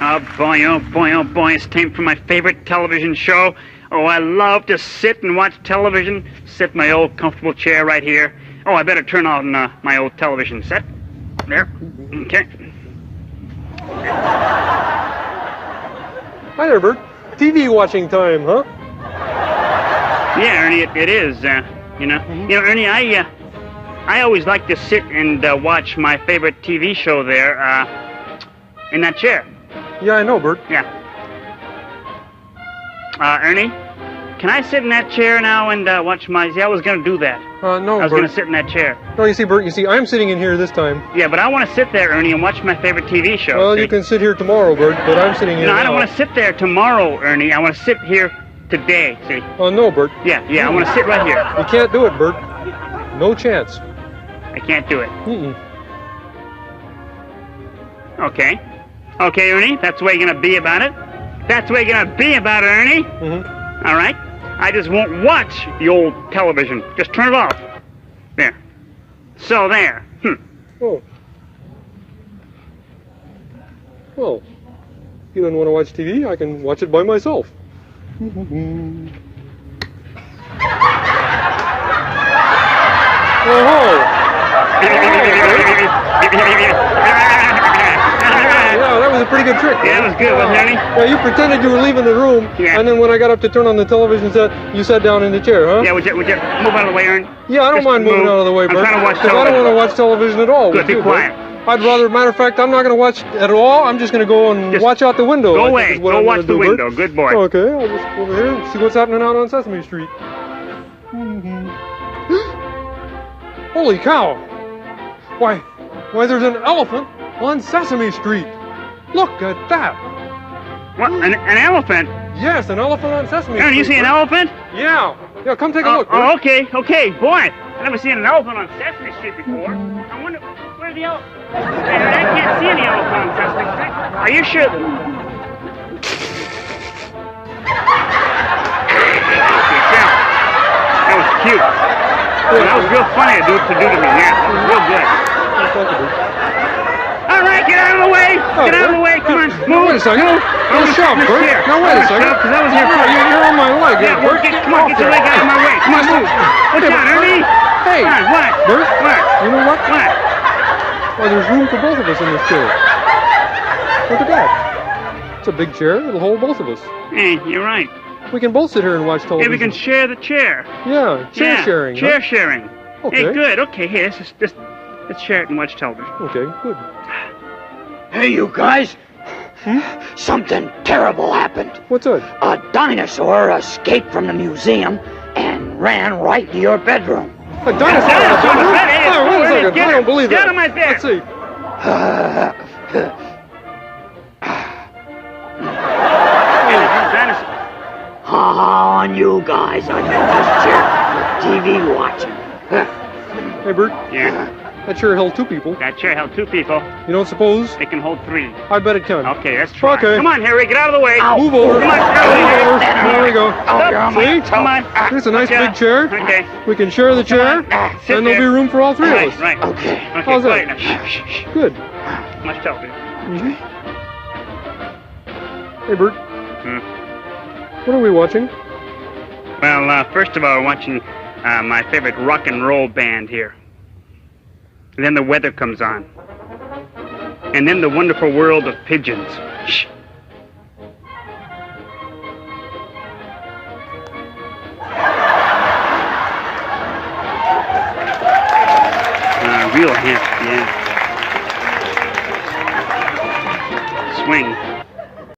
Oh boy, oh boy, oh boy, it's time for my favorite television show. Oh, I love to sit and watch television. Sit in my old comfortable chair right here. Oh, I better turn on my old television set. There. Okay. Hi there, Bert. TV watching time, huh? Yeah, Ernie, it is. You know, Ernie, I always like to sit and watch my favorite TV show there, in that chair. Yeah, I know, Bert. Yeah. Ernie, can I sit in that chair now and watch my... See, I was going to do that. No, I was Bert. going to sit in that chair. No, you see, Bert, I'm sitting in here this time. Yeah, but I want to sit there, Ernie, and watch my favorite TV show. Well, see? you can sit here tomorrow, Bert, but I'm sitting here No, now. I don't want to sit there tomorrow, Ernie. I want to sit here today, see? No, Bert. Yeah, I want to sit right here. You can't do it, Bert. No chance. I can't do it. Mm-mm. Okay. Okay, Ernie, that's the way you're going to be about it. That's the way you're going to be about it, Ernie. Mm-hmm. All right? I just won't watch the old television. Just turn it off. There. So there. Oh. Well, you don't want to watch TV? I can watch it by myself. Yeah, that was a pretty good trick. Yeah, that was good, wasn't it, Ernie? Yeah, you pretended you were leaving the room, Yeah. and then when I got up to turn on the television set, you sat down in the chair, huh? Yeah, would you move out of the way, Ernie? Yeah, I don't Just mind moving move. out of the way, I'm Bert. trying to watch 'cause I don't television. want to watch television at all. Good, with be you, quiet. Bert. I'd rather, matter of fact, I'm not going to watch at all. I'm just going to go and Just watch out the window. Go I think away. is what Go I'm watch gonna the do, window. Bert. Good boy. Okay, I'll just go over here and see what's happening out on Sesame Street. Holy cow! Why, there's an elephant on Sesame Street. Look at that. What? An elephant? Yes, an elephant on Sesame Street. Ernie, you see an Bert. elephant? Yeah. Yeah, come take a look, Bert. Oh, okay. Boy, I've never seen an elephant on Sesame Street before. I wonder, where's the elephant? I can't see any elephant on Sesame Street. Are you sure? That was cute. That was real funny to do to me. Yeah, that was real good. All right, get out of the way. Get out of the way. Come on, move. Wait a second. Don't shove, Bert. Now, wait a second. Because I was here first. You're on my leg. Yeah, Bert, come on, get your leg out of my way. Come on, move. What's that, Ernie? Hey. Come on, what? Bert, What? you know what? What? Well, there's room for both of us in this chair. Look at that. It's a big chair. It'll hold both of us. Hey, you're right. We can both sit here and watch Hey, television. we can share the chair. Yeah, chair sharing. Chair huh? sharing. Okay. Hey, good. Okay, hey, let's share it and watch television. Okay, good. Hey, you guys! Something terrible happened. What's that? A dinosaur escaped from the museum and ran right to your bedroom. A dinosaur? Dinosaur in the bed? Hey, Oh, wait a Ernie, second. get I him. don't believe Get that. him right there. Let's see. Dinosaur. On you guys, I got this chair for TV watching. Hey, Bert, Yeah, that chair held two people. that chair held two people. You don't suppose? It can hold three. I bet it can. Okay, let's try. Okay. Come on, Harry, get out of the way. Ow. Move over. Come on, Move Harry. over. There we go. Oh, you're on my See? toe. Come on. Here's a nice Okay. big chair. Okay. We can share the chair, Sit and there'll there. be room for all three of Right, us. right. Okay. Okay, How's quiet that? now. Shh, shh, shh. Good. Much television. Hey, Bert, Hmm. what are we watching? Well, first of all, we're watching my favorite rock and roll band here. And then the weather comes on. And then the wonderful world of pigeons. Shh. Real happy, yeah. Swing.